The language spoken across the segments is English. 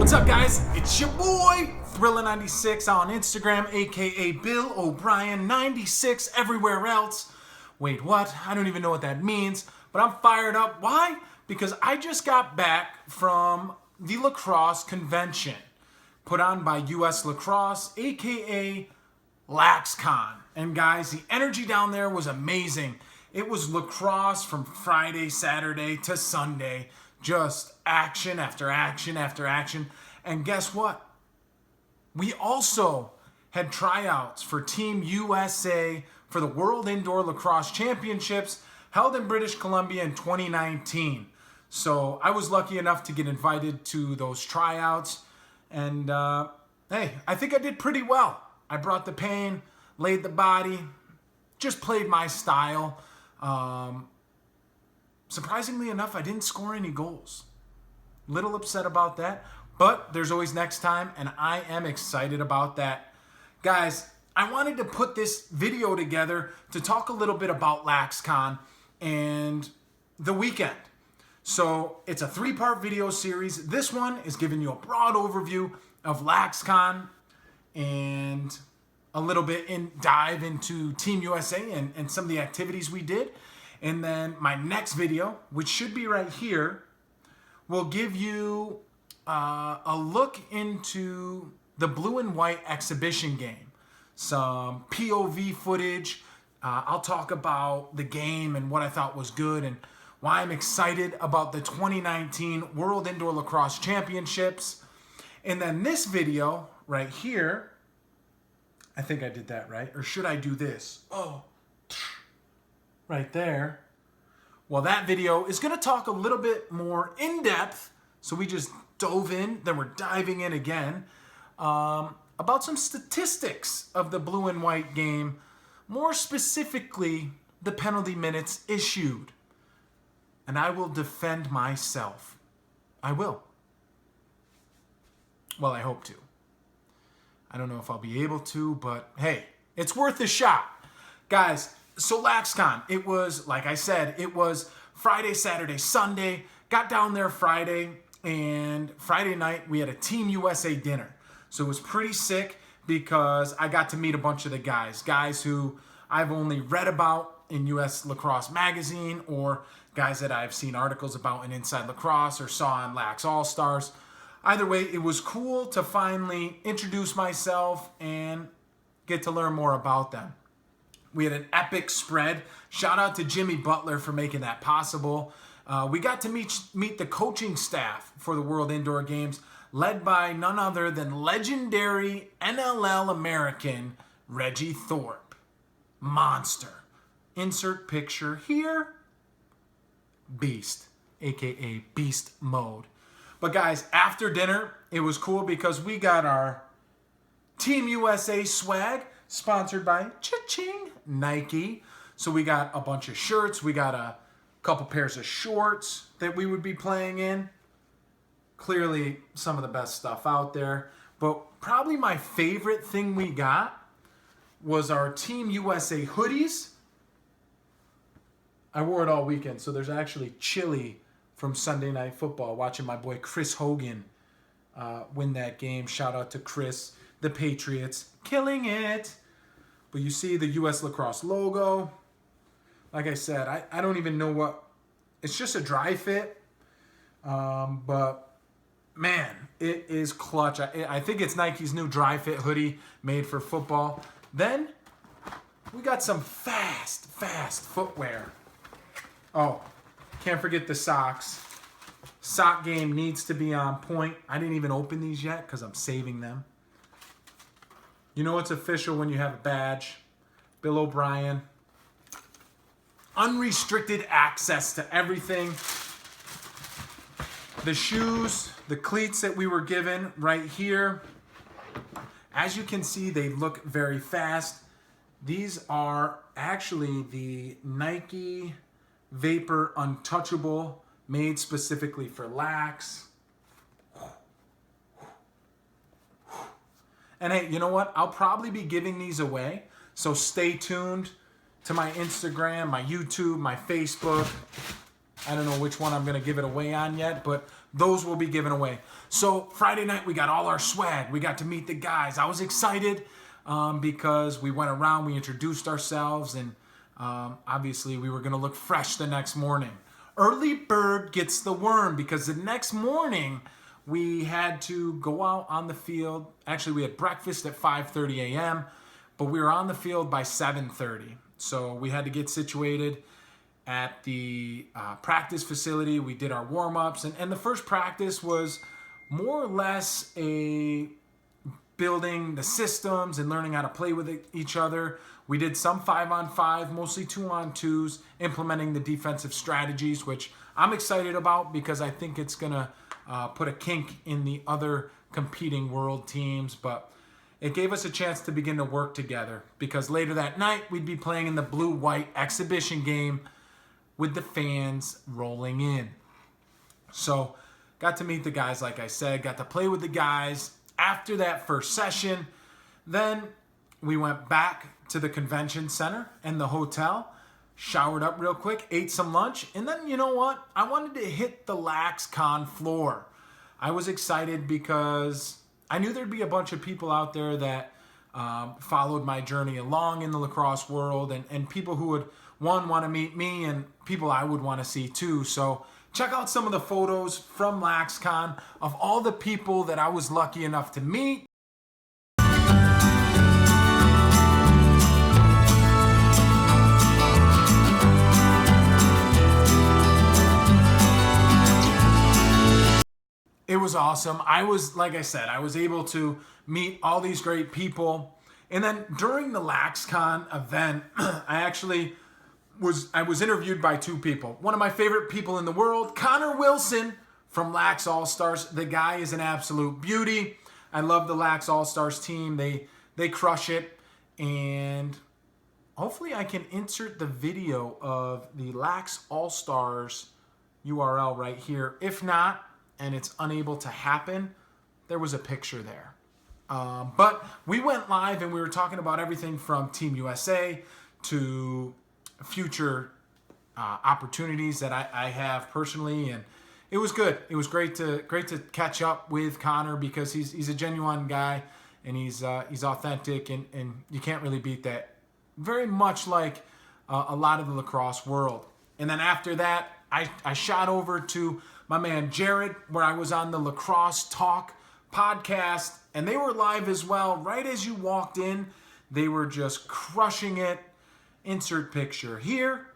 What's up, guys? It's your boy, Thrilla96 on Instagram, aka Bill O'Brien96 everywhere else. Wait, what? I don't even know what that means, but I'm fired up. Why? Because I just got back from the lacrosse convention put on by US Lacrosse, aka LaxCon. And guys, the energy down there was amazing. It was lacrosse from Friday, Saturday to Sunday. Just action after action after action. And guess what? We also had tryouts for Team USA for the World Indoor Lacrosse Championships held in British Columbia in 2019. So I was lucky enough to get invited to those tryouts. And hey, I think I did pretty well. I brought the pain, laid the body, just played my style. Surprisingly enough, I didn't score any goals. Little upset about that, but there's always next time, and I am excited about that. Guys, I wanted to put this video together to talk a little bit about LaxCon and the weekend. So it's a 3-part video series. This one is giving you a broad overview of LaxCon and a little bit dive into Team USA and some of the activities we did. And then my next video, which should be right here, will give you a look into the blue and white exhibition game. Some POV footage. I'll talk about the game and what I thought was good and why I'm excited about the 2019 World Indoor Lacrosse Championships. And then this video right here, I think I did that right. Or should I do this? Oh, right there. Well, that video is going to talk a little bit more in depth. So we just dove in, then we're diving in again, about some statistics of the blue and white game, more specifically the penalty minutes issued. And I will defend myself. I will. Well, I hope to. I don't know if I'll be able to, but hey, it's worth a shot. Guys, so LaxCon, it was, like I said, it was Friday, Saturday, Sunday. Got down there Friday, and Friday night we had a Team USA dinner. So it was pretty sick because I got to meet a bunch of the guys who I've only read about in US Lacrosse Magazine, or guys that I've seen articles about in Inside Lacrosse or saw on Lax All-Stars. Either way, it was cool to finally introduce myself and get to learn more about them. We had an epic spread. Shout out to Jimmy Butler for making that possible. We got to meet the coaching staff for the World Indoor Games, led by none other than legendary NLL American Reggie Thorpe. Monster. Insert picture here. Beast, aka Beast Mode. But guys, after dinner, it was cool because we got our Team USA swag sponsored by Cha-Ching Nike. So we got a bunch of shirts. We got a couple pairs of shorts that we would be playing in. Clearly some of the best stuff out there. But probably my favorite thing we got was our Team USA hoodies. I wore it all weekend. So there's actually chili from Sunday Night Football, watching my boy Chris Hogan win that game. Shout out to Chris. The Patriots killing it. But you see the US Lacrosse logo. Like I said, I don't even know what. It's just a dry fit. But man, it is clutch. I think it's Nike's new dry fit hoodie made for football. Then we got some fast footwear. Oh, can't forget the socks. Sock game needs to be on point. I didn't even open these yet because I'm saving them. You know it's official when you have a badge. Bill O'Brien. Unrestricted access to everything. The shoes, the cleats that we were given right here. As you can see, they look very fast. These are actually the Nike Vapor Untouchable, made specifically for Lax. And hey, you know what? I'll probably be giving these away. So stay tuned to my Instagram, my YouTube, my Facebook. I don't know which one I'm going to give it away on yet, but those will be given away. So Friday night, we got all our swag. We got to meet the guys. I was excited because we went around, we introduced ourselves, and obviously we were going to look fresh the next morning. Early bird gets the worm, because the next morning we had to go out on the field. Actually, we had breakfast at 5:30 a.m., but we were on the field by 7:30. So we had to get situated at the practice facility. We did our warm-ups, and the first practice was more or less a building the systems and learning how to play with each other. We did some 5-on-5, mostly 2-on-2s, implementing the defensive strategies, which I'm excited about because I think it's going to put a kink in the other competing world teams. But it gave us a chance to begin to work together, because later that night we'd be playing in the blue-white exhibition game with the fans rolling in. So got to meet the guys, like I said, got to play with the guys. After that first session, then we went back to the convention center and the hotel, showered up real quick, ate some lunch, and then, you know what? I wanted to hit the LaxCon floor. I was excited because I knew there'd be a bunch of people out there that followed my journey along in the lacrosse world, and people who would, one, want to meet me, and people I would want to see too. So check out some of the photos from LaxCon of all the people that I was lucky enough to meet. It was awesome. Like I said, I was able to meet all these great people. And then during the LaxCon event, I was interviewed by two people. One of my favorite people in the world, Connor Wilson from Lax All-Stars. The guy is an absolute beauty. I love the Lax All-Stars team. They crush it. And hopefully I can insert the video of the Lax All-Stars URL right here. If not, and it's unable to happen, there was a picture there. But we went live and we were talking about everything from Team USA to future opportunities that I have personally, and it was good. It was great to catch up with Connor, because he's a genuine guy, and he's authentic, and you can't really beat that. Very much like a lot of the lacrosse world. And then after that, I shot over to my man Jared, where I was on the Lacrosse Talk podcast, and they were live as well. Right as you walked in, they were just crushing it. Insert picture here.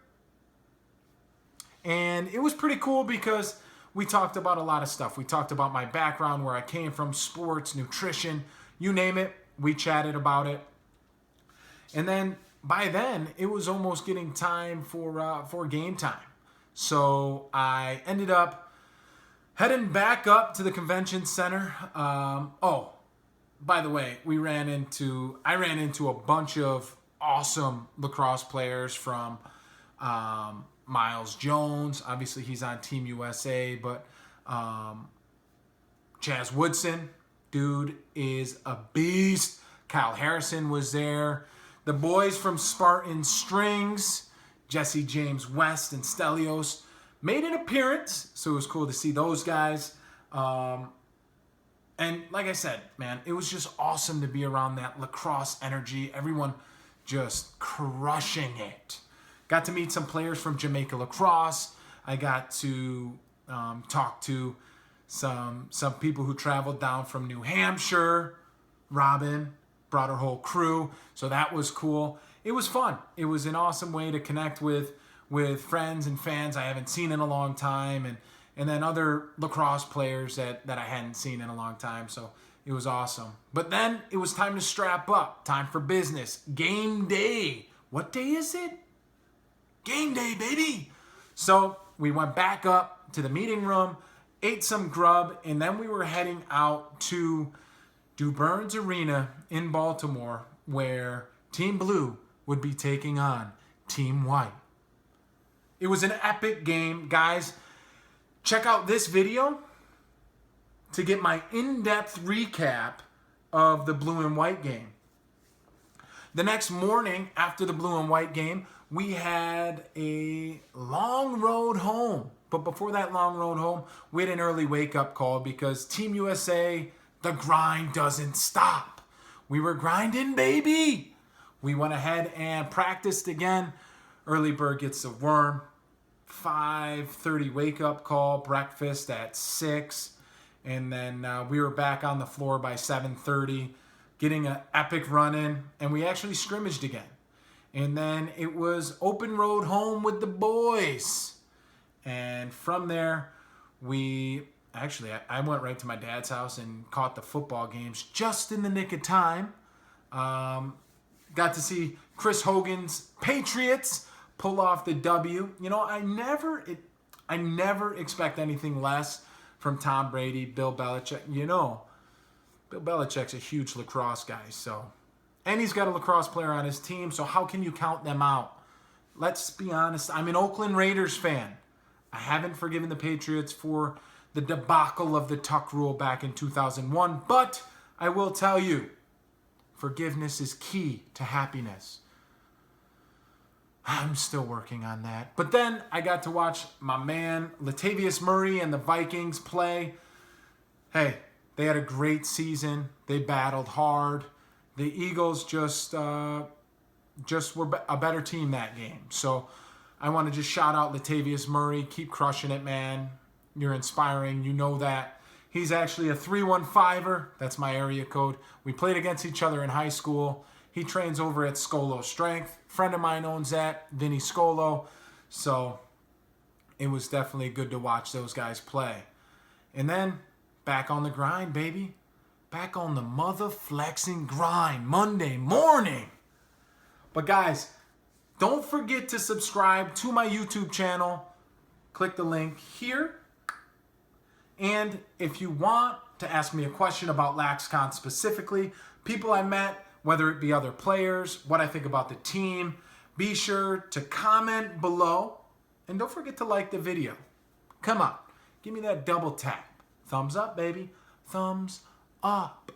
And it was pretty cool because we talked about a lot of stuff. We talked about my background, where I came from, sports, nutrition, you name it. We chatted about it. And then by then, it was almost getting time for game time. So I ended up heading back up to the convention center. By the way, I ran into a bunch of awesome lacrosse players, from Miles Jones. Obviously, he's on Team USA, but Chaz Woodson, dude, is a beast. Kyle Harrison was there. The boys from Spartan Strings, Jesse James West and Stelios, made an appearance, so it was cool to see those guys. And like I said, man, it was just awesome to be around that lacrosse energy. Everyone just crushing it. Got to meet some players from Jamaica Lacrosse. I got to talk to some people who traveled down from New Hampshire. Robin brought her whole crew, so that was cool. It was fun. It was an awesome way to connect with friends and fans I haven't seen in a long time, and then other lacrosse players that I hadn't seen in a long time. So it was awesome. But then it was time to strap up. Time for business. Game day. What day is it? Game day, baby. So we went back up to the meeting room, ate some grub, and then we were heading out to DuBurns Arena in Baltimore, where Team Blue would be taking on Team White. It was an epic game. Guys, check out this video to get my in-depth recap of the blue and white game. The next morning, after the blue and white game, we had a long road home But before that long road home, we had an early wake-up call because Team USA, the grind doesn't stop. We were grinding, baby. We went ahead and practiced again. Early bird gets the worm. 5:30 wake-up call, breakfast at 6. And then we were back on the floor by 7:30, getting an epic run in. And we actually scrimmaged again. And then it was open road home with the boys. And from there, I went right to my dad's house and caught the football games just in the nick of time. Got to see Chris Hogan's Patriots pull off the W. You know, I never expect anything less from Tom Brady, Bill Belichick. You know, Bill Belichick's a huge lacrosse guy, and he's got a lacrosse player on his team, so how can you count them out? Let's be honest, I'm an Oakland Raiders fan. I haven't forgiven the Patriots for the debacle of the tuck rule back in 2001, but I will tell you, forgiveness is key to happiness. I'm still working on that. But then I got to watch my man Latavius Murray and the Vikings play. Hey, they had a great season. They battled hard. The Eagles just were a better team that game. So I want to just shout out Latavius Murray. Keep crushing it, man. You're inspiring. You know that. He's actually a 315er. That's my area code. We played against each other in high school. He trains over at Scolo Strength. Friend of mine owns that, Vinny Scolo. So it was definitely good to watch those guys play. And then back on the grind, baby. Back on the mother flexing grind Monday morning. But guys, don't forget to subscribe to my YouTube channel. Click the link here. And if you want to ask me a question about LaxCon specifically, people I met, whether it be other players, what I think about the team, be sure to comment below. And don't forget to like the video. Come on, give me that double tap. Thumbs up, baby. Thumbs up.